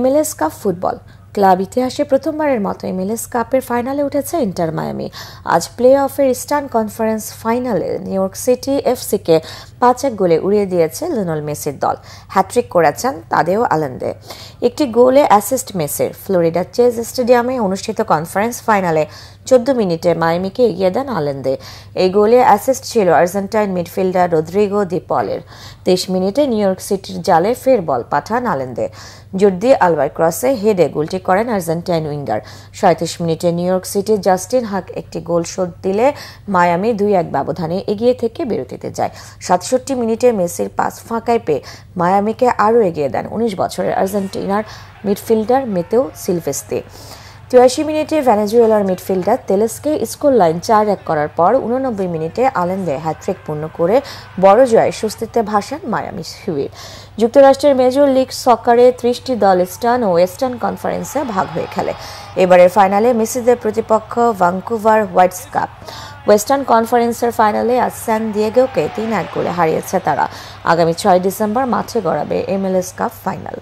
MLS cup football club ইতিহাসে প্রথমবারের মতো MLS কাপের ফাইনালে উঠেছে ইন্টার মায়ামি। আজ প্লে অফের ইস্টার্ন কনফারেন্স ফাইনালে নিউ ইয়র্ক সিটি এফসিকে 5-1 গোলে উড়িয়ে দিয়েছে লিওনেল মেসির দল। হ্যাট্রিক করেছেন তাদেও আলেন্দে। একটি গোলে অ্যাসিস্ট মেসির। ফ্লোরিডা চেজ স্টেডিয়ামে অনুষ্ঠিত কনফারেন্স ফাইনালে 14 মিনিটে মায়ামিকে এগিয়ে দেন আলেন্দে। এই গোলে অ্যাসিস্ট ছিল আর্জেন্টাইন মিডফিল্ডার রদ্রিগো দি পলের। 23 মিনিটে নিউ ইয়র্ক সিটির জালে ফের বল পাঠান আলেন্দে। জর্দি আলবার ক্রসে হেডে গোলটি করেন আর্জেন্টাইন উইঙ্গার। 37 মিনিটে নিউ ইয়র্ক সিটির জাস্টিন হাক একটি গোল শোধ দিলে মায়ামি 2-1 ব্যবধানে এগিয়ে থেকে বিরতিতে যায়। 67 মিনিটে মেসির পাস ফাঁকায় পেয়ে মায়ামিকে আরও এগিয়ে দেন 19 বছরের আর্জেন্টিনার মিডফিল্ডার মেতেও সিলভেস্তে। 83 মিনিটে ভেনেজুয়েলার মিডফিল্ডার তেলেসকে স্কোর লাইন 4-1 করার পর 89 মিনিটে আলেন্দে হ্যাট্রিক পূর্ণ করে বড় জয়ে স্বস্তিতে ভাসান মায়ামি শিবির। যুক্তরাষ্ট্রের মেজর লিগ সকারে 30টি দল ইস্টার্ন ও ওয়েস্টার্ন কনফারেন্সে ভাগ হয়ে খেলে। এবারের ফাইনালে মেসিদের প্রতিপক্ষ ভ্যাঙ্কুভার হোয়াইটস কাপ। ওয়েস্টার্ন কনফারেন্সের ফাইনালে আজ স্যান দিয়েগোকে 3-1 গোলে হারিয়েছে তারা। আগামী 6 ডিসেম্বর মাঠে গড়াবে MLS কাপ ফাইনাল।